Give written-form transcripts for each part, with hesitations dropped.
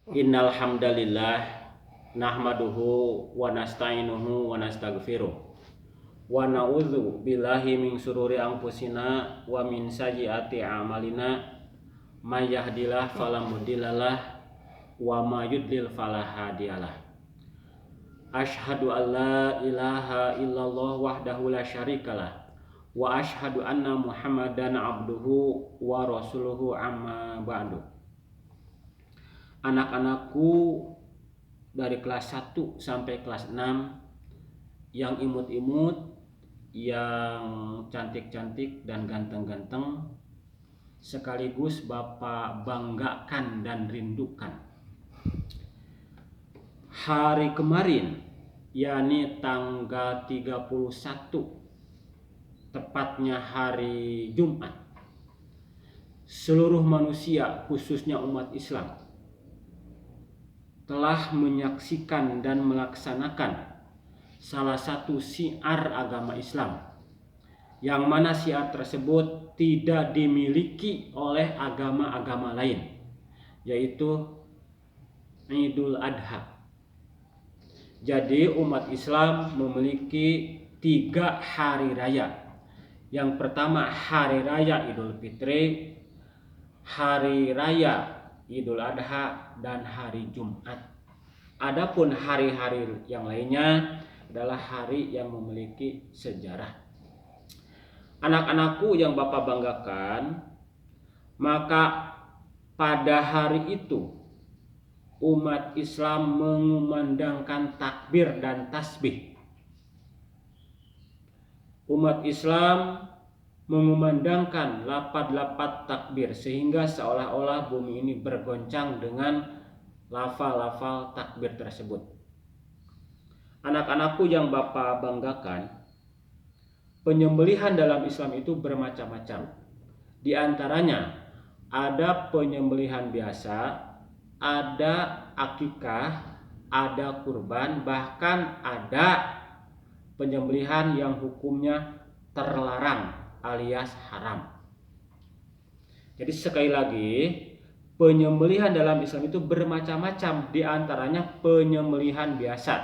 Innal hamdalillah nahmaduhu wa nasta'inuhu wa nastaghfiruh wa na'udzu billahi min syururi anfusina wa min sayyiati a'malina may yahdihillahu fala mudhillalah wa may yudlil fala hadiyalah. Asyhadu an la ilaha illallah wahdahu la syarikalah wa asyhadu anna Muhammadan abduhu wa rasuluhu amma ba'du. Anak-anakku dari kelas 1 sampai kelas 6 yang imut-imut, yang cantik-cantik dan ganteng-ganteng, sekaligus Bapak banggakan dan rindukan. Hari kemarin, yakni tanggal 31, tepatnya hari Jumat, seluruh manusia khususnya umat Islam telah menyaksikan dan melaksanakan salah satu syiar agama Islam, yang mana syiar tersebut tidak dimiliki oleh agama-agama lain, yaitu Idul Adha. Jadi umat Islam memiliki 3 hari raya. Yang pertama hari raya Idul Fitri, hari raya Idul Adha, dan hari Jumat. Adapun hari-hari yang lainnya adalah hari yang memiliki sejarah. Anak-anakku yang Bapak banggakan, maka pada hari itu umat Islam mengumandangkan takbir dan tasbih. Umat Islam mengumandangkan lapat-lapat takbir sehingga seolah-olah bumi ini bergoncang dengan lafal-lafal takbir tersebut. Anak-anakku yang Bapak banggakan, penyembelihan dalam Islam itu bermacam-macam. Di antaranya ada penyembelihan biasa, ada akikah, ada kurban, bahkan ada penyembelihan yang hukumnya terlarang alias haram. Jadi sekali lagi, penyembelihan dalam Islam itu bermacam-macam. Di antaranya penyembelihan biasa,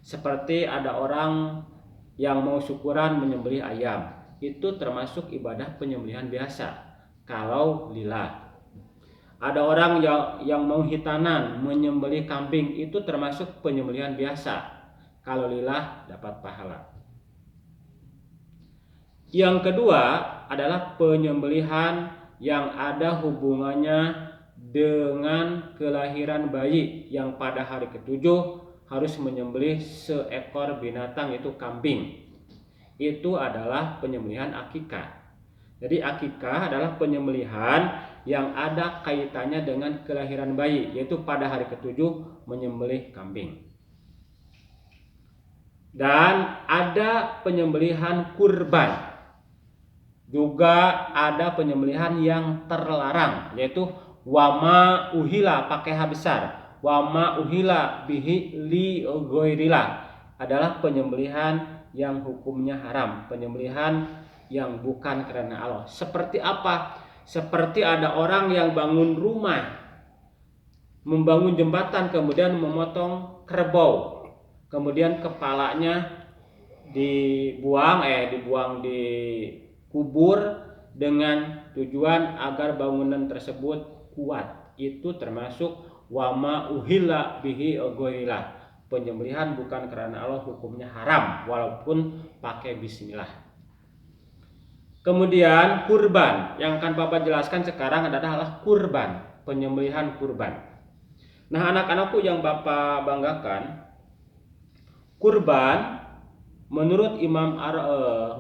seperti ada orang yang mau syukuran menyembelih ayam, itu termasuk ibadah penyembelihan biasa kalau lillah. Ada orang yang mau hitanan menyembelih kambing, itu termasuk penyembelihan biasa kalau lillah, dapat pahala. Yang kedua adalah penyembelihan yang ada hubungannya dengan kelahiran bayi, yang pada hari ke-7 harus menyembelih seekor binatang, yaitu kambing. Itu adalah penyembelihan akikah. Jadi akikah adalah penyembelihan yang ada kaitannya dengan kelahiran bayi, yaitu pada hari ke-7 menyembelih kambing. Dan ada penyembelihan kurban. Juga ada penyembelihan yang terlarang, yaitu wama uhila, pakai H besar, wama uhila bihi li ghairillah, adalah penyembelihan yang hukumnya haram, penyembelihan yang bukan karena Allah. Seperti apa? Seperti ada orang yang bangun rumah, membangun jembatan, kemudian memotong kerbau, kemudian kepalanya dibuang di kubur dengan tujuan agar bangunan tersebut kuat. Itu termasuk wama uhilla bihi ghairillah, penyembelihan bukan karena Allah, hukumnya haram walaupun pakai bismillah. Kemudian kurban, yang akan Bapak jelaskan sekarang adalah kurban, penyembelihan kurban. Nah, anak-anakku yang Bapak banggakan, kurban menurut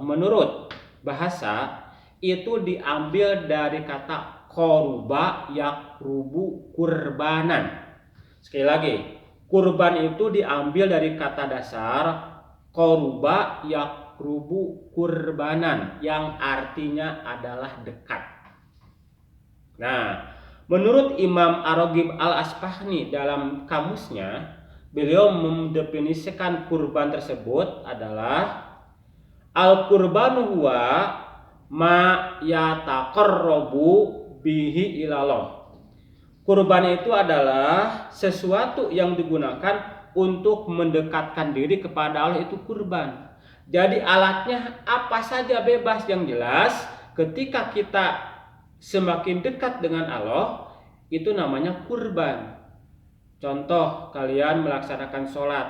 menurut bahasa itu diambil dari kata qoruba yakrubu kurbanan. Sekali lagi, kurban itu diambil dari kata dasar qoruba yakrubu kurbanan, yang artinya adalah dekat. Nah, menurut Imam Ar-Raghib Al-Asfahani dalam kamusnya, beliau mendefinisikan kurban tersebut adalah al-qurbanu huwa ma yataqarrabu bihi ilallah. Kurban itu adalah sesuatu yang digunakan untuk mendekatkan diri kepada Allah, itu kurban. Jadi alatnya apa saja bebas, yang jelas ketika kita semakin dekat dengan Allah itu namanya kurban. Contoh, kalian melaksanakan sholat,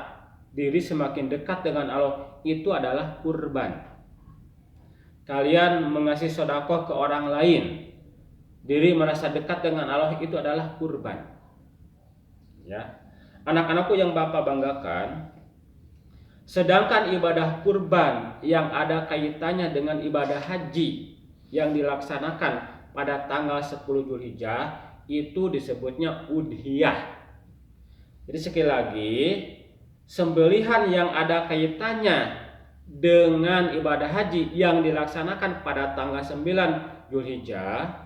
diri semakin dekat dengan Allah, itu adalah kurban. Kalian mengasih sedekah ke orang lain, diri merasa dekat dengan Allah, itu adalah kurban. Ya, anak-anakku yang Bapak banggakan, sedangkan ibadah kurban yang ada kaitannya dengan ibadah haji yang dilaksanakan pada tanggal 10 Zulhijjah itu disebutnya udhiyah. Jadi sekali lagi, sembelihan yang ada kaitannya dengan ibadah haji yang dilaksanakan pada tanggal 9 Zulhijjah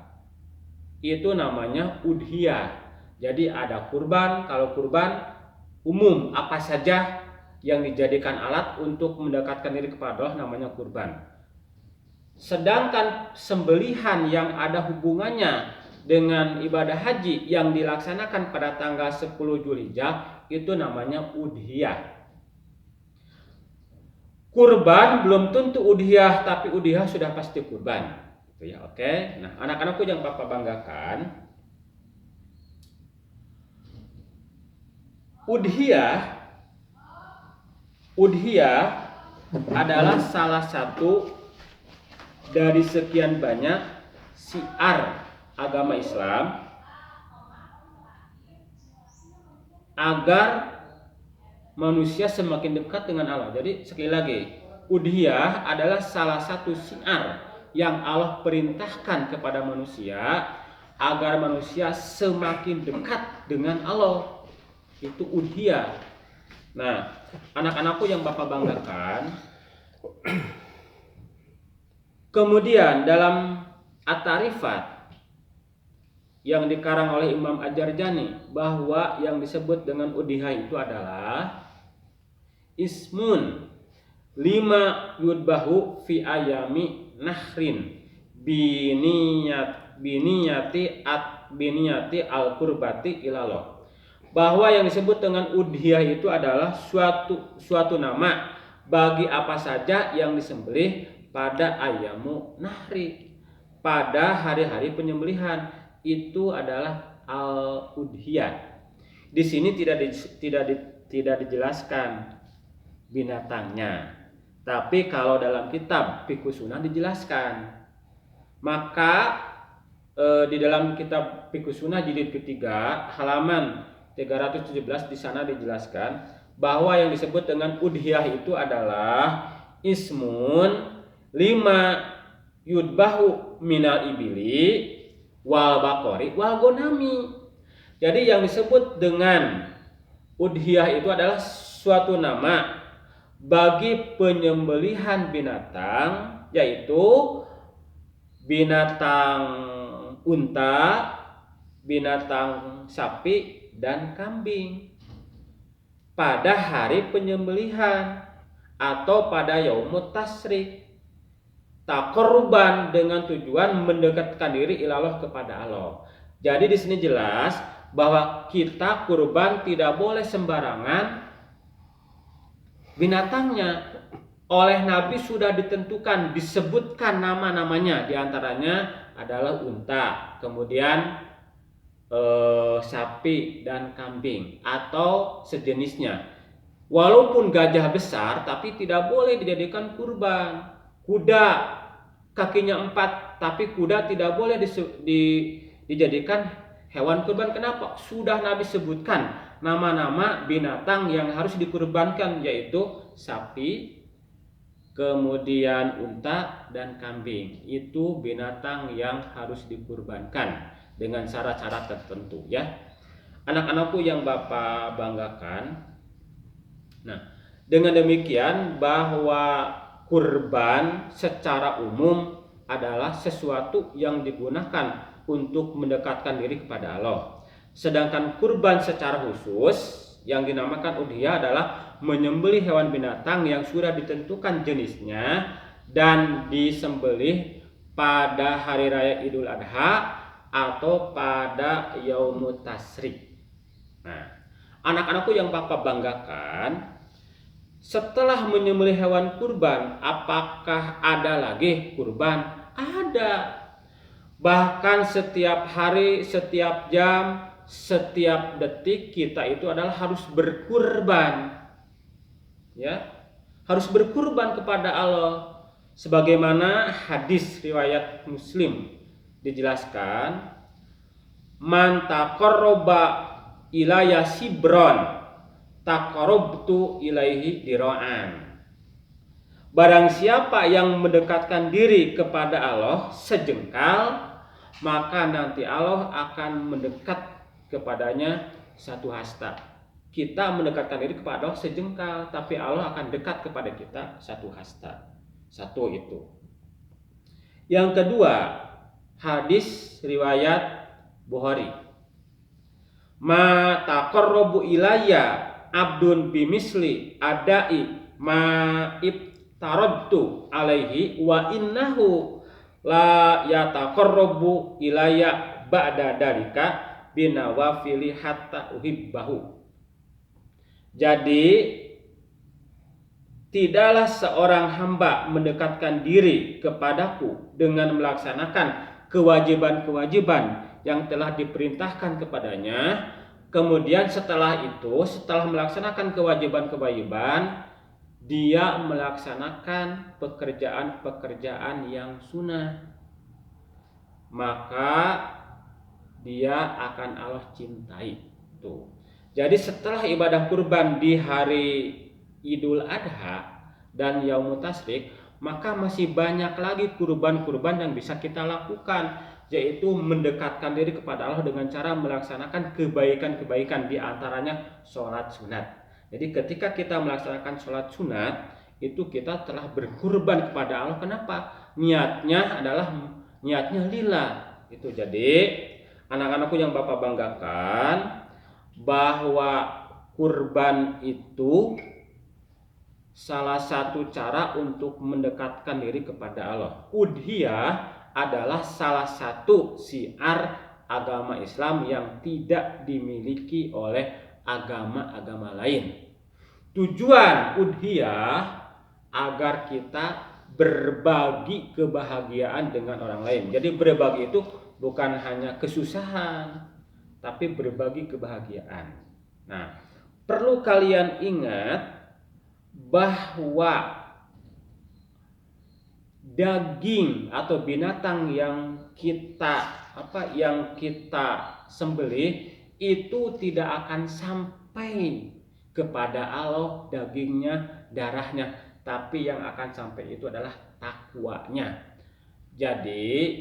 itu namanya udhiyah. Jadi ada kurban. Kalau kurban umum apa saja yang dijadikan alat untuk mendekatkan diri kepada Allah namanya kurban. Sedangkan sembelihan yang ada hubungannya dengan ibadah haji yang dilaksanakan pada tanggal 10 Zulhijjah itu namanya udhiyah. Kurban belum tentu udhiyah, tapi udhiyah sudah pasti kurban. Ya, oke. Nah, anak-anakku yang Bapak banggakan, udhiyah adalah salah satu dari sekian banyak syiar agama Islam agar manusia semakin dekat dengan Allah. Jadi sekali lagi, udhiyah adalah salah satu syiar yang Allah perintahkan kepada manusia agar manusia semakin dekat dengan Allah. Itu udhiyah. Nah, anak-anakku yang Bapak banggakan, kemudian dalam At-Tarifat yang dikarang oleh Imam Ad-Jarjani, bahwa yang disebut dengan udhiyah itu adalah ismun lima yudbahu fi ayami nahrin biniyati al qurbati ilallah. Bahwa yang disebut dengan udhiyah itu adalah suatu nama bagi apa saja yang disembelih pada ayamu nahri, pada hari-hari penyembelihan, itu adalah al udhiyah. Di sini tidak dijelaskan binatangnya. Tapi kalau dalam kitab Fiqh Sunnah dijelaskan. Maka di dalam kitab Fiqh Sunnah jilid ketiga halaman 317 di sana dijelaskan bahwa yang disebut dengan udhiyah itu adalah ismun lima yudbahu minal ibili wal bakori wal gonami. Jadi yang disebut dengan udhiyah itu adalah suatu nama bagi penyembelihan binatang, yaitu binatang unta, binatang sapi, dan kambing pada hari penyembelihan atau pada yaumut tasrik, taqarruban, dengan tujuan mendekatkan diri ilallah kepada Allah. Jadi di sini jelas bahwa kita kurban tidak boleh sembarangan binatangnya. Oleh Nabi sudah ditentukan, disebutkan nama-namanya, diantaranya adalah unta, kemudian sapi dan kambing atau sejenisnya. Walaupun gajah besar tapi tidak boleh dijadikan kurban. Kuda kakinya 4 tapi kuda tidak boleh dijadikan hewan kurban. Kenapa? Sudah Nabi sebutkan nama-nama binatang yang harus dikurbankan, yaitu sapi, kemudian unta, dan kambing. Itu binatang yang harus dikurbankan dengan syarat-syarat tertentu, ya. Anak-anakku yang Bapak banggakan. Nah, dengan demikian bahwa kurban secara umum adalah sesuatu yang digunakan untuk mendekatkan diri kepada Allah. Sedangkan kurban secara khusus yang dinamakan udhiyah adalah menyembelih hewan binatang yang sudah ditentukan jenisnya dan disembelih pada hari raya Idul Adha atau pada yaumut tasyrik. Nah, anak-anakku yang Bapak banggakan, setelah menyembelih hewan kurban, apakah ada lagi kurban? Ada. Bahkan setiap hari, setiap jam, setiap detik kita itu adalah harus berkurban. Ya, harus berkurban kepada Allah. Sebagaimana hadis riwayat Muslim dijelaskan, man taqarraba ilayya sibron taqarrabtu ilaihi dira'an. Barang siapa yang mendekatkan diri kepada Allah sejengkal, maka nanti Allah akan mendekat kepadanya satu hasta. Kita mendekatkan diri kepada Allah sejengkal, tapi Allah akan dekat kepada kita satu hasta. Satu itu. Yang kedua, hadis riwayat Bukhari. Ma taqarrabu ilayya abdun bimisli adai ma ibtaradtu alaihi wa innahu la yataqarrabu ilayya ba'da dalika binawafili hatta uhibbahu. Jadi tidaklah seorang hamba mendekatkan diri kepadaku dengan melaksanakan kewajiban-kewajiban yang telah diperintahkan kepadanya, kemudian setelah itu, setelah melaksanakan kewajiban-kewajiban, dia melaksanakan pekerjaan-pekerjaan yang sunnah, maka dia akan Allah cintai. Tuh. Jadi setelah ibadah kurban di hari Idul Adha dan Yaumut Tasyrik, maka masih banyak lagi kurban-kurban yang bisa kita lakukan, yaitu mendekatkan diri kepada Allah dengan cara melaksanakan kebaikan-kebaikan, di antaranya sholat sunat. Jadi ketika kita melaksanakan sholat sunat, itu kita telah berkurban kepada Allah. Kenapa? Niatnya lillah. Itu jadi anak-anakku yang Bapak banggakan, bahwa kurban itu salah satu cara untuk mendekatkan diri kepada Allah. Udhiyah adalah salah satu syiar agama Islam yang tidak dimiliki oleh agama-agama lain. Tujuan udhiyah agar kita berbagi kebahagiaan dengan orang lain. Jadi berbagi itu bukan hanya kesusahan, tapi berbagi kebahagiaan. Nah, perlu kalian ingat bahwa daging atau binatang yang kita sembelih itu tidak akan sampai kepada Allah dagingnya, darahnya, tapi yang akan sampai itu adalah takwanya. Jadi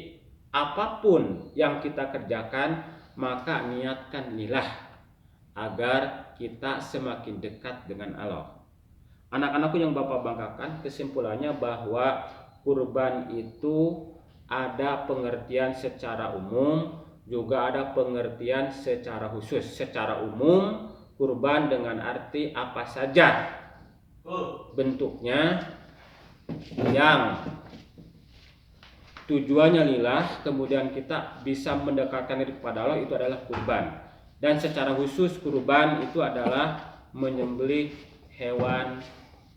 apapun yang kita kerjakan, maka niatkan lillah agar kita semakin dekat dengan Allah. Anak-anakku yang Bapak banggakan, kesimpulannya bahwa kurban itu ada pengertian secara umum, juga ada pengertian secara khusus. Secara umum, kurban dengan arti apa saja bentuknya yang tujuannya lillah, kemudian kita bisa mendekatkan diri kepada Allah, itu adalah kurban. Dan secara khusus kurban itu adalah menyembelih hewan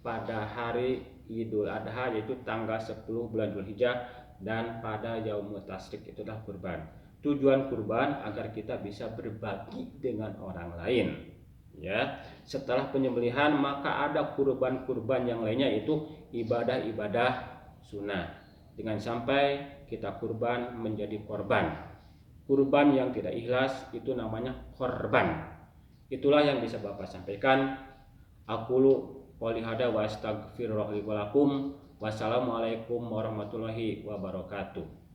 pada hari Idul Adha, yaitu tanggal 10 bulan Dzulhijjah, dan pada Yaumut Tasyrik, itu adalah kurban. Tujuan kurban agar kita bisa berbagi dengan orang lain. Ya, setelah penyembelihan maka ada kurban-kurban yang lainnya, itu ibadah-ibadah sunnah. Dengan sampai kita kurban menjadi korban. Kurban yang tidak ikhlas itu namanya korban. Itulah yang bisa Bapak sampaikan. Aqulu qouli hadza wa astaghfirullaha li wa lakum. Wassalamualaikum warahmatullahi wabarakatuh.